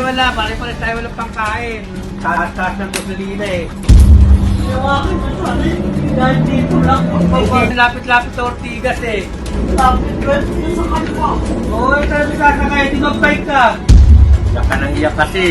wala. Pare-pares tayo walang pangkain. Taas-taas ng gasolina eh. Tawakin mo sana dahil dito lang Hindi, lapit-lapit sa Ortigas eh. Lapit 20 sa kanwa. Oo, tayo sasakay. Tinag-bike ka. Iyak ka nang iyak kasi.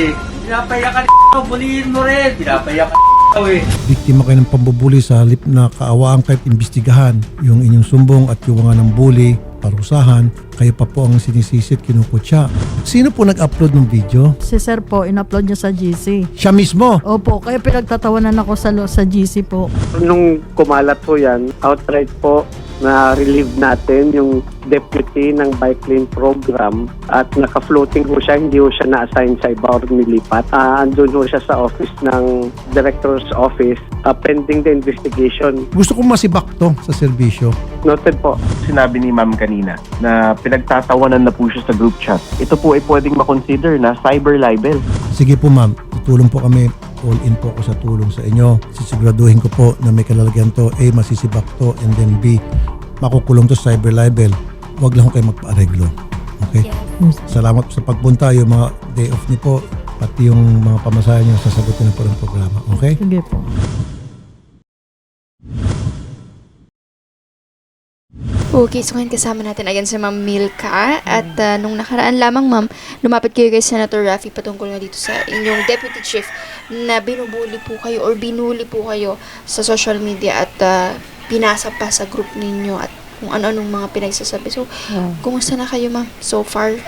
Pinapayak ka bulihin mo rin. Pinapayak ka eh. Biktima kayo ng pambubuli sa halip na kaawaan kayo at imbestigahan yung inyong sumbong at yung mga ng bully, parusahan, kayo pa po ang sinisisi at kinukutya. Sino po nag-upload ng video? Si sir po, in-upload niya sa GC. Siya mismo. Opo, kaya pinagtatawanan ako sa GC po. Nung kumalat po yan, outright po na-relieve natin yung deputy ng bike lane program at naka-floating ho siya, hindi ho siya na-assign sa iba or nilipat. Andun ho siya sa office ng director's office pending the investigation. Gusto kong masibak to sa serbisyo. Noted po. Sinabi ni ma'am kanina na pinagtatawanan na po siya sa group chat. Ito po ay pwedeng makonsider na cyber libel. Sige po ma'am, tutulong po kami. All in po ako sa tulong sa inyo. Sisiguraduhin ko po na may kalalagyan to. A, masisibak to. And then B, makukulong to sa cyber libel. Huwag lang kayo magpa-areglo. Okay? Salamat po sa pagpunta. Yung mga day off niyo po, pati yung mga pamasahe niyo, sasagutin na po ng programa. Okay? Sige po. Okay, so ngayon kasama natin again si Ma'am Milka at nung nakaraan lamang ma'am, lumapit kayo kay Senator Raffy patungkol nga dito sa inyong deputy chief na binubuli po kayo or binuli po kayo sa social media at pinasa pa sa group ninyo at kung ano-anong mga pinagsasabi. So, kumusta na kayo ma'am so far?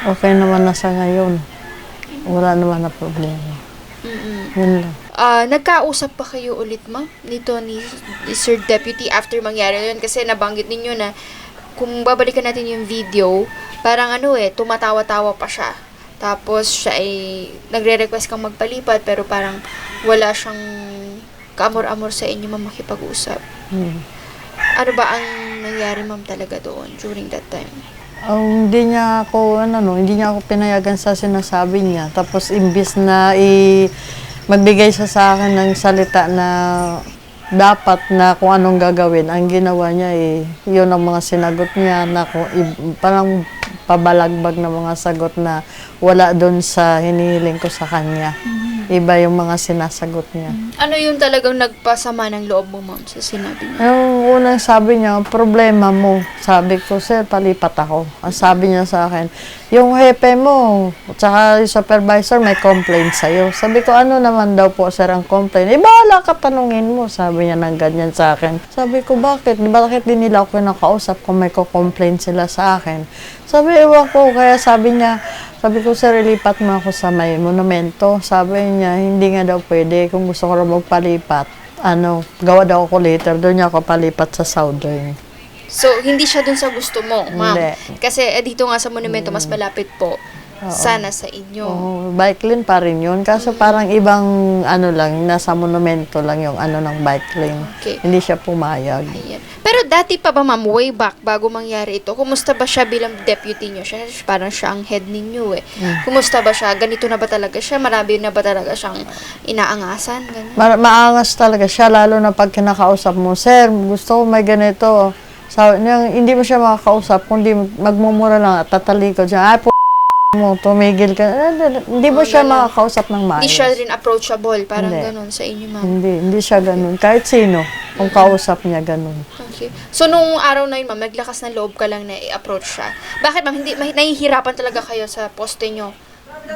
Okay naman na sa ngayon. Wala naman na problema. Yun lang. Nagkausap pa kayo ulit ma'am nito ni Sir Deputy after mangyari yun kasi nabanggit ninyo na kung babalikan natin yung video parang tumatawa-tawa pa siya tapos siya ay nagre-request kang magpalipat pero parang wala siyang kaamor-amor sa inyo ma'am makipag-usap. Ano ba ang nangyari ma'am talaga doon during that time? Hindi niya ako pinayagan sa sinasabi niya. Tapos imbis na magbigay siya sa akin ng salita na dapat na kung anong gagawin, ang ginawa niya yun ang mga sinagot niya na parang pabalagbag na mga sagot na wala doon sa hinihiling ko sa kanya. Iba yung mga sinasagot niya. Ano yung talagang nagpasama ng loob mo ma'am sa sinabi niya? Yung unang sabi niya, problema mo. Sabi ko, sir, palipat ako. Ang sabi niya sa akin, yung hepe mo, tsaka yung supervisor may complaint sa'yo. Sabi ko, ano naman daw po, sir, ang complaint? Bahala ka, tanungin mo. Sabi niya ng ganyan sa akin. Sabi ko, bakit? Bakit din nila ako kinakausap kung may complaint sila sa akin? Sabi, ewan ko. Kaya sabi ko, sir, ilipat mo ako sa may monumento. Sabi niya, hindi nga daw pwede. Kung gusto ko rin magpalipat, gawa daw ako later. Doon niya ako palipat sa Southern. So, hindi siya dun sa gusto mo, ma'am. Hindi. Kasi dito nga sa monumento, mas malapit po. Sana sa inyo. Bike lane pa rin yun. Kaso parang ibang lang, nasa monumento lang yung ng bike lane. Okay. Hindi siya pumayag. Ayan. Pero dati pa ba, ma'am, way back, bago mangyari ito, kumusta ba siya bilang deputy niyo? Parang siya ang head ninyo eh. Kumusta ba siya? Ganito na ba talaga siya? Marami na ba talaga siyang inaangasan? Maangas talaga siya, lalo na pag kinakausap mo, sir, gusto ko may ganito. Hindi mo siya makakausap, kundi magmumura lang at tatalikod siya. Mo, tumigil ka. Hindi mo siya makakausap ng maayos. Hindi siya rin approachable, parang Hindi. ganun sa inyo, ma'am. Hindi siya ganun. Kahit sino, kung kausap niya ganun. Okay. So, nung araw na yun, ma'am, naglakas ng loob ka lang na i-approach siya. Bakit, ma'am? Nahihirapan talaga kayo sa poste nyo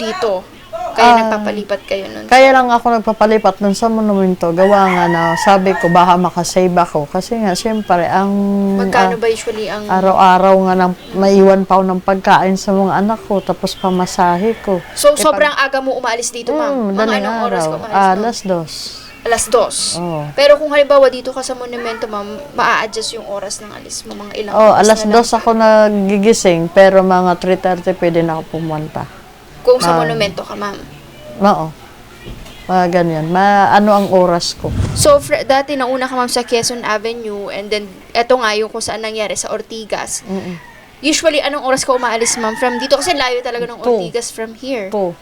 dito? Kaya nagpapalipat kayo nun? Kaya lang ako nagpapalipat nun sa monumento. Gawa nga na sabi ko, baka makasave ako. Kasi nga, siyempre, Magkano ba usually ang... araw-araw nga maiwan pa ako ng pagkain sa mga anak ko, tapos pamasahe ko. So, sobrang aga mo umalis dito, ma'am? Mga Daling anong oras araw. ka umalis, ma'am? Alas 2. Alas 2. Oo. Pero kung halimbawa dito ka sa monumento, ma'am, maa-adjust yung oras ng alis mo, mga ilang Alas na 2 lang. ako nagigising, pero mga 3:30 pwede na ako pumunta. Kung sa monumento ka, ma'am. Oo. Ganyan. Ano ang oras ko? So, dati nauna ka, ma'am, sa Quezon Avenue, and then, eto nga yung kung saan nangyari, sa Ortigas. Usually, anong oras ka umaalis, ma'am? From dito, kasi layo talaga ng Ortigas from here. 2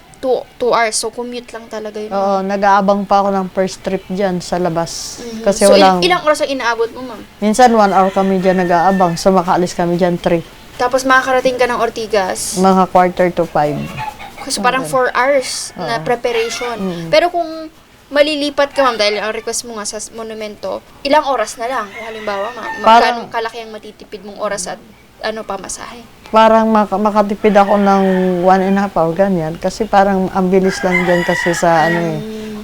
hours. So, commute lang talaga yun. Oo, nag-aabang pa ako ng first trip dyan sa labas. Kasi So, walang... ilang oras ang inaabot mo, ma'am? Minsan 1 hour kami dyan nag-aabang. So, makaalis kami dyan 3. Tapos, makakarating ka ng Ortigas. Mga 4:45. Kasi parang 4 hours na preparation. Pero kung malilipat ka, ma'am, dahil ang request mo nga sa monumento, ilang oras na lang? Kung halimbawa, ma'am, magkano kalaki ang matitipid mong oras at pamasahe? Parang makatipid ako ng 1.5 hour, ganyan. Kasi parang ang bilis lang dyan kasi sa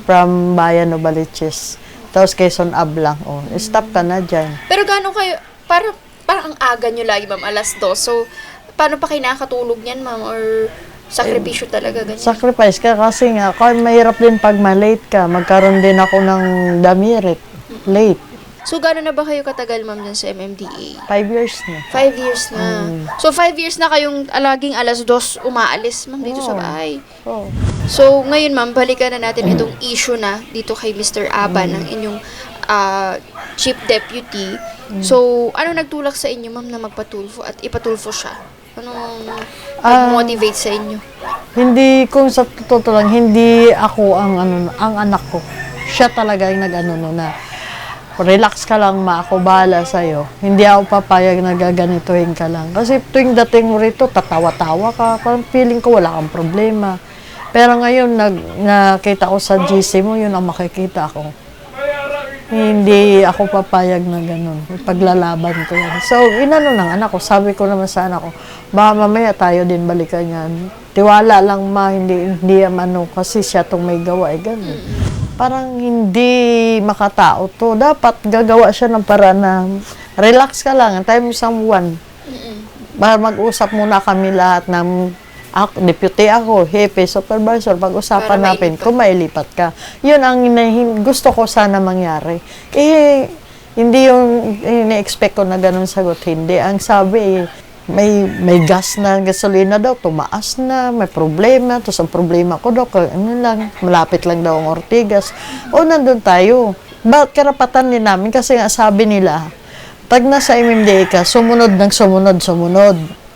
from Bayan Novaliches. Tapos Quezon Ab lang. Stop ka na dyan. Pero gaano kayo, parang ang aga nyo lagi, ma'am, 2:00. So, paano pa kayo nakakatulog niyan, ma'am? Or sakripisyo talaga, ganyan? Sacrifice ka kasi nga, mahirap din pag ma-late ka. Magkaroon din ako ng damirit. Late. So, gano'n na ba kayo katagal, ma'am, dyan sa MMDA? 5 years na. 5 years na. So, 5 years na kayong laging 2:00 umaalis, ma'am, dito sa bahay. Oh. So, ngayon, ma'am, balikan na natin itong issue na dito kay Mr. Aban, ng inyong chief deputy. So, ano nagtulak sa inyo, ma'am, na magpatulfo at ipatulfo siya? Anong nag-motivate sa inyo? Hindi, kung sa totoo lang, hindi ako ang anak ko. Siya talaga yung na relax ka lang, ako bahala sa'yo. Hindi ako papayag na gaganituhin ka lang. Kasi tuwing dating mo rito, tatawa-tawa ka. Parang feeling ko wala kang problema. Pero ngayon, nakita ko sa GC mo, yun ang makikita ko. Hindi ako papayag na ganun. Paglalaban ko yan. So, inano ng anak ko. Sabi ko naman sa anak ko, baka mamaya tayo din balikan yan. Tiwala lang hindi kasi siya itong may gawa, ganun. Parang hindi makatao to. Dapat gagawa siya ng paraan na relax ka lang, time someone. Para mag-usap muna kami lahat ng deputy ako, hepe, supervisor, pag-usapan natin kung mailipat ka. Yun ang gusto ko sana mangyari. Hindi yung ine-expect ko na ganun sagot. Hindi. Ang sabi, may gas na gasolina daw, tumaas na, may problema. Tapos ang problema ko daw, malapit lang daw ang Ortigas. Nandun tayo. Bakit karapatan din namin? Kasi nga sabi nila, tag na sa MMDA ka, sumunod.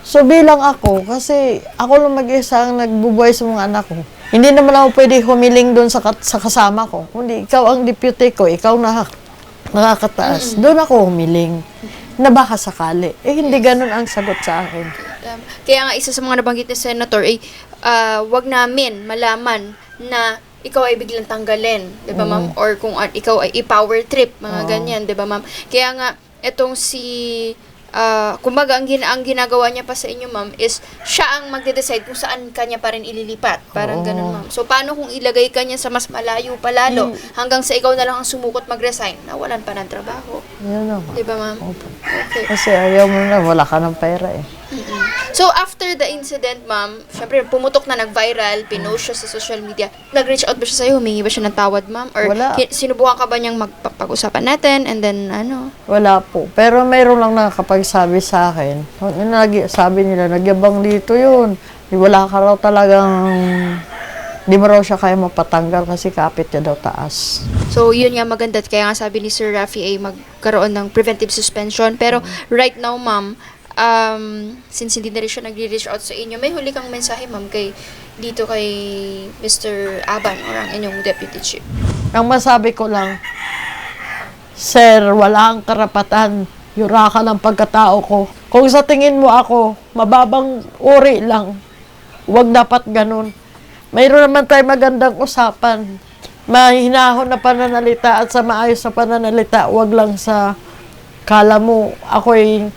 So bilang ako, kasi ako lang mag-isa ang nagbubuhay sa mga anak ko. Hindi naman ako pwede humiling doon sa kasama ko. Kundi ikaw ang deputy ko, ikaw nakakataas. Doon ako humiling. Na baka sakali. Hindi ganun ang sagot sa akin. Kaya nga isa sa mga nabanggit ni Senator wag namin malaman na ikaw ay biglang tanggalin, 'di ba, ma'am? Or kung ikaw ay i-power trip, mga ganyan, 'di ba, ma'am? Kaya nga etong kumbaga ang ginagawa niya pa sa inyo, ma'am, is siya ang magde-decide kung saan kanya pa rin ililipat. Parang ganun, ma'am. So, paano kung ilagay ka niya sa mas malayo pa lalo, hanggang sa ikaw na lang ang sumukot mag-resign, nawalan pa ng trabaho. Yun naman. Di ba, ma'am? Okay. Kasi ayaw mo na, wala ka ng pera eh. So, after the incident, ma'am, syempre, pumutok na, nag-viral, pinost siya sa social media. Nag-reach out ba siya sa'yo? Humingi ba siya ng tawad, ma'am? Or Wala. Sinubukan ka ba niyang magpag-usapan natin? And then, Wala po. Pero mayroon lang nakakapagsabi sa akin. Sabi nila, nagyabang dito yun. Wala ka raw talagang, di mo raw siya kaya mapatanggal kasi kapit niya daw taas. So, yun nga maganda. Kaya nga sabi ni Sir Rafi ay magkaroon ng preventive suspension. Pero, right now, ma'am, since hindi na rin siya nagre-reach out sa inyo, may huli kang mensahe, ma'am, kay Mr. Aban or ang inyong deputy chief. Ang masabi ko lang, Sir, wala kang karapatan. Yura ka ng pagkatao ko. Kung sa tingin mo ako, mababang uri lang. Huwag dapat ganun. Mayroon naman tayo magandang usapan. Mahinahon na pananalita at sa maayos na pananalita. Huwag lang sa kala mo ako'y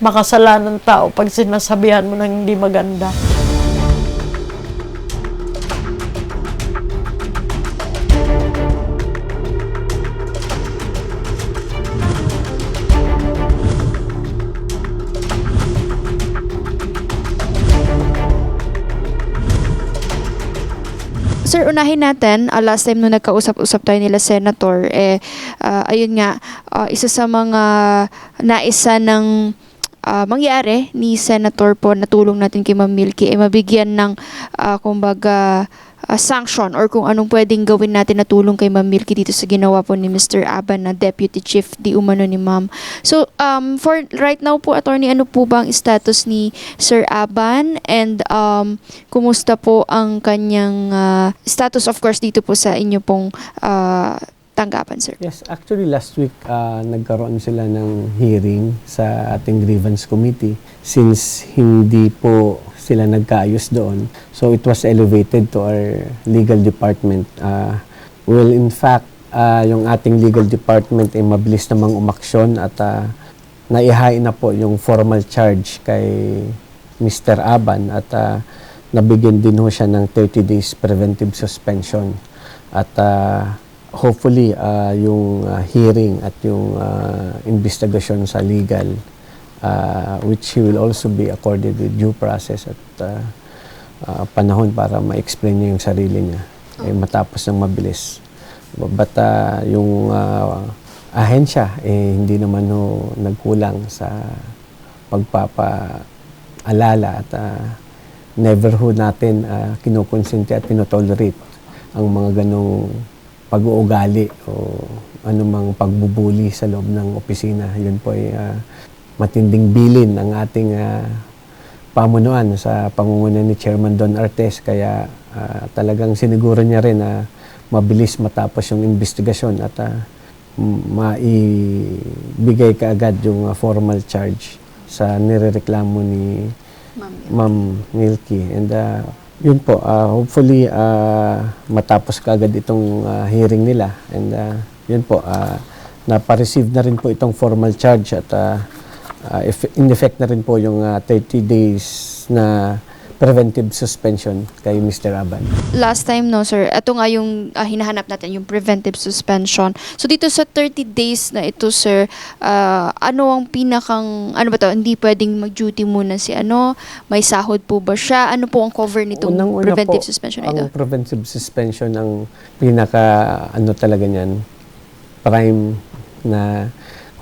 makasalanan tao pag sinasabihan mo ng hindi maganda. Sir, unahin natin, last time nung nagkausap-usap tayo nila Senator, ayun nga, isa sa mga naisa ng mangyari ni Senator po na tulong natin kay Ma'am Milky ay mabigyan ng kumbaga sanction or kung anong pwedeng gawin natin na tulong kay Ma'am Milky dito sa ginawa po ni Mr. Aban na Deputy Chief di umano ni Ma'am. So, for right now po, attorney, ano po ba ang status ni Sir Aban and kumusta po ang kanyang status, of course, dito po sa inyo pong tanggapan, sir? Yes, actually last week nagkaroon sila ng hearing sa ating grievance committee since hindi po sila nagkaayos doon. So it was elevated to our legal department. Well, in fact, yung ating legal department ay mabilis namang umaksyon at naihain na po yung formal charge kay Mr. Aban at nabigyan din ho siya ng 30 days preventive suspension. At hopefully, yung hearing at yung investigasyon sa legal, which he will also be accorded with due process at panahon para ma-explain niya yung sarili niya, matapos ng mabilis. But yung ahensya, hindi naman ho nagkulang sa pagpapaalala at never ho natin kinukonsente at tinotolerate ang mga ganong pag-uugali o anumang pagbubuli sa loob ng opisina. Yun po ay matinding bilin ng ating pamunuan sa pangunguna ni Chairman Don Artes. Kaya talagang siniguro niya rin na mabilis matapos yung investigasyon at maibigay kaagad yung formal charge sa nirereklamo ni Ma'am Milky. And yun po, hopefully matapos kaagad itong hearing nila. And yun po, napareceive na rin po itong formal charge at in effect na rin po yung 30 days na preventive suspension kay Mr. Aban. Last time, no, sir, ito nga yung hinahanap natin, yung preventive suspension. So, dito sa 30 days na ito, sir, ano ang pinakang, ano ba to, hindi pwedeng mag-duty muna si may sahod po ba siya? Ano po ang cover nitong preventive suspension na ito? Ang preventive suspension, ang pinaka, talaga niyan, prime na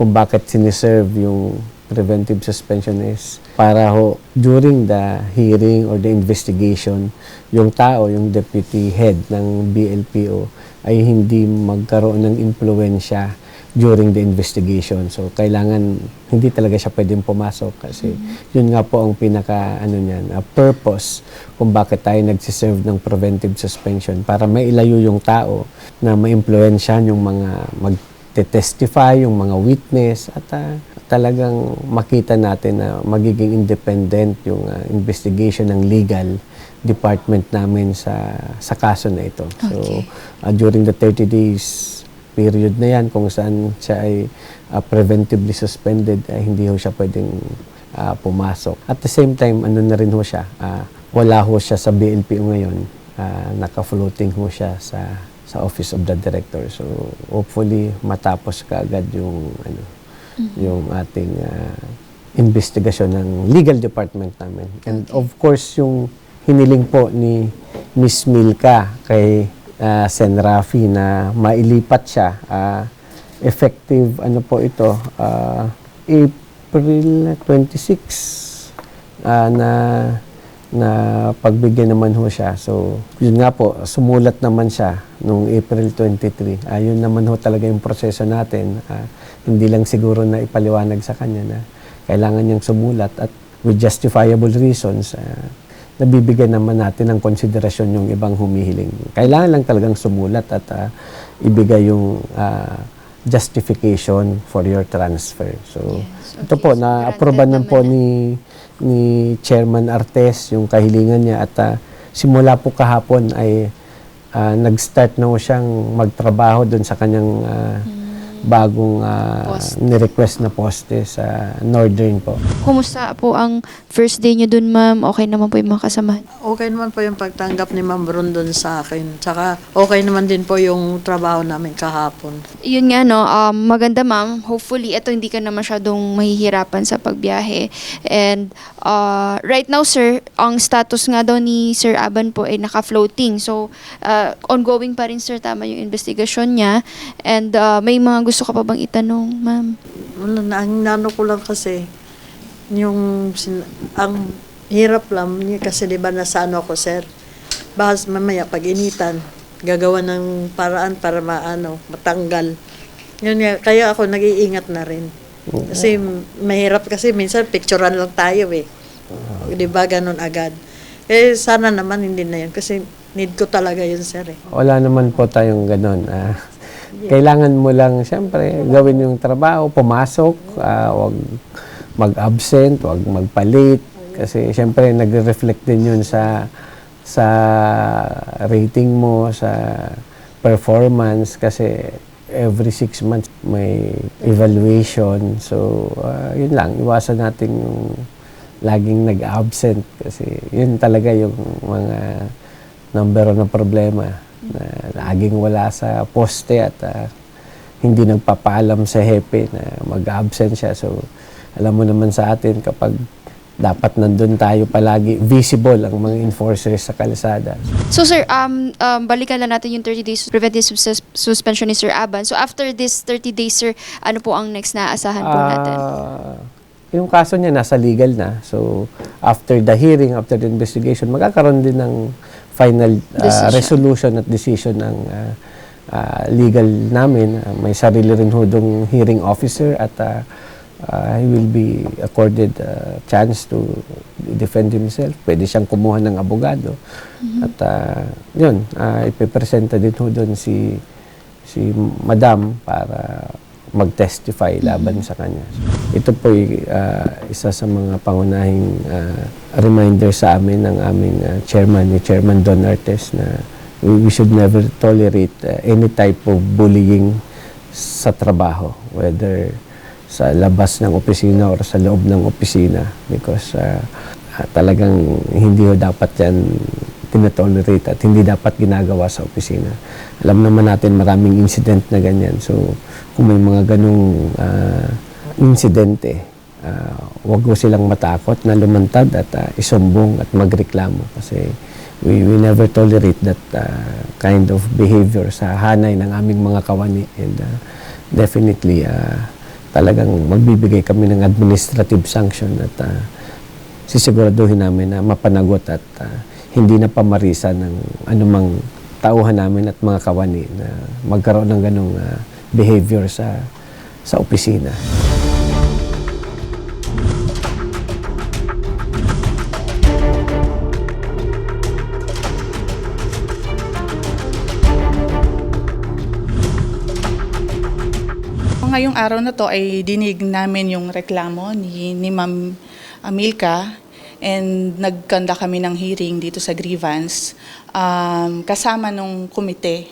kung bakit siniserve yung preventive suspension is para ho during the hearing or the investigation, yung tao, yung deputy head ng BLPO ay hindi magkaroon ng impluwensya during the investigation. So kailangan hindi talaga siya pwedeng pumasok kasi yun nga po ang pinaka purpose kung bakit tayo nagsiserve ng preventive suspension, para mailayo yung tao na maimpluwensyahan yung mga magte-testify, yung mga witness at talagang makita natin na magiging independent yung investigation ng legal department namin sa kaso na ito. Okay. So, during the 30 days period na yan, kung saan siya ay preventively suspended, ay hindi ho siya pwedeng pumasok. At the same time, na rin ho siya, wala ho siya sa BLPO ngayon, naka-floating ho siya sa Office of the Director. So, hopefully, matapos kaagad yung yung ating investigasyon ng legal department namin. And of course, yung hiniling po ni Miss Milka kay Sen. Rafi na mailipat siya, effective po ito, April 26 na pagbigyan naman ho siya. So, yun nga po, sumulat naman siya noong April 23. Yun naman ho talaga yung proseso natin. Hindi lang siguro na ipaliwanag sa kanya na kailangan niyang sumulat at with justifiable reasons, nabibigyan naman natin ng konsiderasyon yung ibang humihiling. Kailangan lang talagang sumulat at ibigay yung justification for your transfer. So, Yes, okay. ito po, So, na-aproban granted na po naman ni Chairman Artes yung kahilingan niya at simula po kahapon ay nag-start na po siyang magtrabaho doon sa kanyang bagong ni-request na poste sa Northern po. Kumusta po ang first day niyo dun, ma'am? Okay naman po yung mga kasamahan? Okay naman po yung pagtanggap ni Ma'am Bron doon sa akin. Tsaka okay naman din po yung trabaho namin kahapon. Yun nga, no, maganda, ma'am. Hopefully, ito hindi ka na masyadong mahihirapan sa pagbiyahe. And right now, sir, ang status nga daw ni Sir Aban po ay naka-floating. So, ongoing pa rin, sir, tama yung investigasyon niya. And may mga gusto ka pa bang itanong, ma'am? Ang nano ko lang kasi, ang hirap lang kasi diba nasa ako, sir. Bahas mamaya pag initan, gagawa ng paraan para matanggal. Yun nga, kaya ako nag-iingat na rin. Kasi mahirap kasi minsan picturean lang tayo Diba ganun agad. Sana naman hindi na yun kasi need ko talaga yun, sir. Wala naman po tayong ganun. Kailangan mo lang, siyempre, gawin yung trabaho, pumasok, wag mag-absent, wag magpalit. Kasi syempre nagre-reflect din yun sa rating mo, sa performance, kasi every 6 months may evaluation. So, yun lang, iwasan natin yung laging nag-absent kasi yun talaga yung mga number 1 na problema na laging wala sa poste at hindi nagpapaalam sa hepe na mag-absent siya. So, alam mo naman sa atin kapag dapat nandun tayo palagi, visible ang mga enforcers sa kalsada. So sir, balikan lang natin yung 30 days preventive suspension ni Sir Aban. So after this 30 days, sir, ano po ang next na aasahan po natin? Yung kaso niya nasa legal na. So after the hearing, after the investigation, magkakaroon din ng final resolution at decision ng legal namin. May sarili rin hodong hearing officer at he will be accorded a chance to defend himself. Pwede siyang kumuha ng abogado. At yun, ipipresenta din ho doon si Madam para mag-testify laban sa kanya. Ito po isa sa mga pangunahing reminder sa amin ng aming chairman, ni Chairman Don Artes, na we should never tolerate any type of bullying sa trabaho, whether sa labas ng opisina or sa loob ng opisina, because talagang hindi ho dapat yan tinatolerate at hindi dapat ginagawa sa opisina. Alam naman natin maraming incident na ganyan. So, kung may mga ganung insidente, wag ho silang matakot na lumantad at isumbong at magreklamo kasi we never tolerate that kind of behavior sa hanay ng aming mga kawani, and definitely talagang magbibigay kami ng administrative sanction at sisiguraduhin namin na mapanagot at hindi na pamarisan ng anumang tauhan namin at mga kawani na magkaroon ng ganong behavior sa opisina. Ngayong araw na to ay dinig namin yung reklamo ni Ma'am Milka, and nagkanda kami ng hearing dito sa grievance kasama nung komite.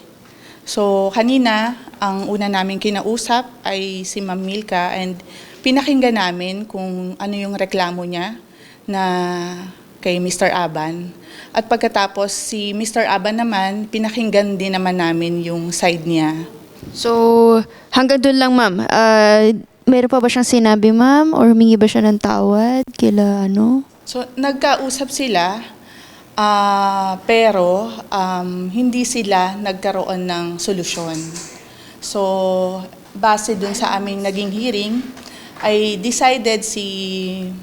So kanina, ang una namin kinausap ay si Ma'am Milka, and pinakinggan namin kung ano yung reklamo niya na kay Mr. Aban. At pagkatapos si Mr. Aban naman, pinakinggan din naman namin yung side niya. So, hanggang doon lang, ma'am. Meron pa ba siyang sinabi, ma'am? Or humingi ba siya ng tawad? So, nagkausap sila, pero hindi sila nagkaroon ng solusyon. So, base dun sa aming naging hearing, ay decided si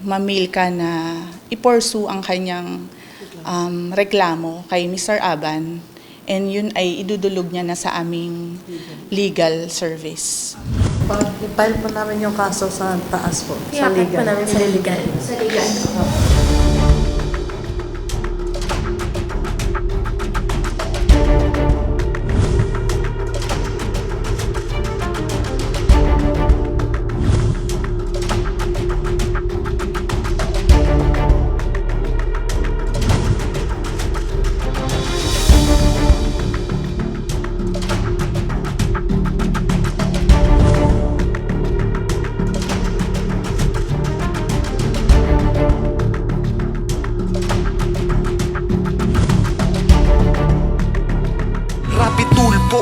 Ma'am Milka na i-pursue ang kanyang reklamo kay Mr. Aban. And yun ay idudulog niya na sa aming legal service. I-file po namin yung kaso sa taas po. Sa legal. Sa legal.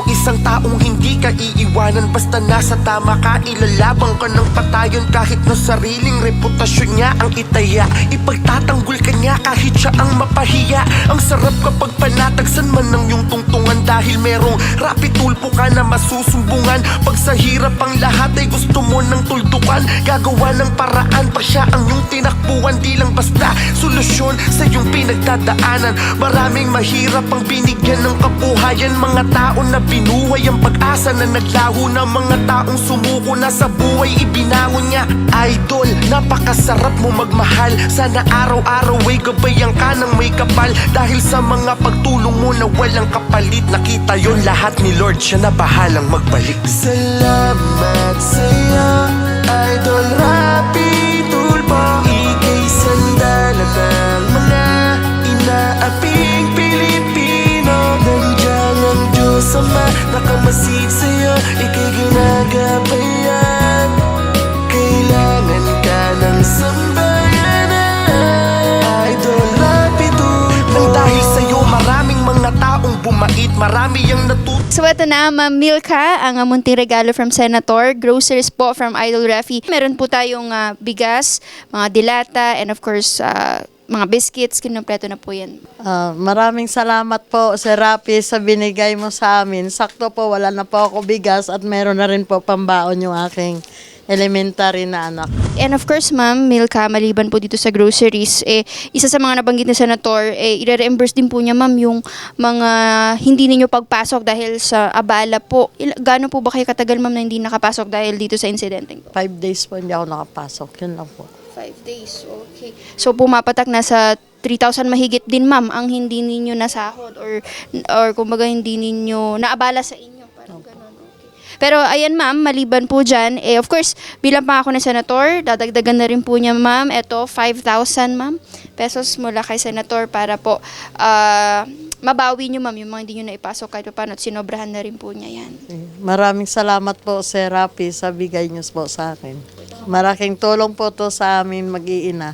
Isang taong hindi ka iiwanan, basta nasa tama ka, ilalabang ka ng patayon kahit na sariling reputasyon niya ang itaya. Ipagtatanggol ka niya kahit siya ang mapahiya. Ang sarap kapag panatagsan man ng iyong tungtungan, dahil merong rapi tulpo ka na masusumbungan. Pag sa hirap ang lahat ay gusto mo ng tuldukan, gagawa ng paraan pa siya ang iyong tinakbuhan. Di lang basta solusyon sa iyong pinagdadaanan. Maraming mahirap ang binigyan ng kabuhayan, mga tao na binuhay ang pag-asa na naglaho na, mga taong sumuko na sa buhay ibinangon niya. Idol, napakasarap mo magmahal, sana araw-araw ay gabayan ka ng may kapal. Dahil sa mga pagtulong mo na walang kapalit, nakita yon lahat ni Lord, siya na bahalang magbalik. Salamat sa'yo, Idol Rapi Tulpo, ika'y sandal at ng mga inaaping Pilipino. Nandiyan ang Diyos Ama, nakamasid sa'yo, ika'y ginagabayan. Kailangan ka ng sambayanan, Idol Rapitul. Nang dahil sa'yo maraming mga taong bumait, marami ang So ito na, Ma'am Milka, ang munting regalo from Senator. Groceries po from Idol Rafi. Meron po tayong bigas, mga dilata, and of course, mga biscuits. Kinumpleto na po yan. Maraming salamat po, Sir Rafi, sa binigay mo sa amin. Sakto po, wala na po ako bigas at meron na rin po pambaon yung aking elementary na anak. And of course, Ma'am Milka, maliban po dito sa groceries, isa sa mga nabanggit ni Senator, i-reimburse din po niya, Ma'am, yung mga hindi ninyo pagpasok dahil sa abala po. Gaano po ba kayo katagal, Ma'am, na hindi nakapasok dahil dito sa insidente? 5 days po hindi ako nakapasok. Yun lang po. 5 days, okay. So pumapatak na sa 3,000 mahigit din, Ma'am, ang hindi ninyo nasahod or kumbaga hindi ninyo naabala sa inyo. Parang ganun, okay. Pero ayan, Ma'am, maliban po dyan, of course, bilang pa ako na Senator, dadagdagan na rin po niya, Ma'am, eto 5,000, Ma'am, pesos mula kay Senator para po mabawi niyo, Ma'am, yung mga hindi nyo naipasok kahit paano at sinobrahan na rin po niya yan. Maraming salamat po, Sir Rafi, sa bigay niyo po sa akin. Malaking tulong po to sa amin mag-iina.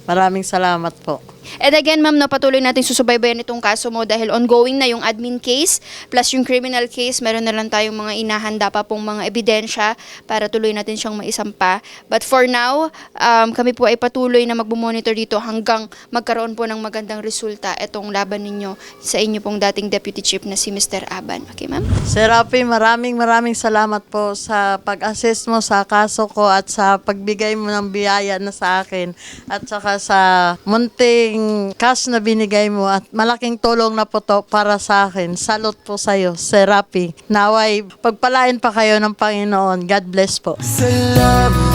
Maraming salamat po. And again, Ma'am, patuloy natin susubaybayan itong kaso mo dahil ongoing na yung admin case plus yung criminal case. Meron na lang tayong mga inahanda pa pong mga ebidensya para tuloy natin siyang maisampa. But for now, kami po ay patuloy na magmumonitor dito hanggang magkaroon po ng magandang resulta itong laban ninyo sa inyo pong dating Deputy Chief na si Mr. Aban. Okay, Ma'am? Sir Rafi, maraming salamat po sa pag-assist mo sa kaso ko at sa pagbigay mo ng biyaya na sa akin at saka sa munting cash na binigay mo at malaking tulong na po to para sa akin. Salute po sa iyo, Sir Rafi. Naway, pagpalain pa kayo ng Panginoon. God bless po. Salamat.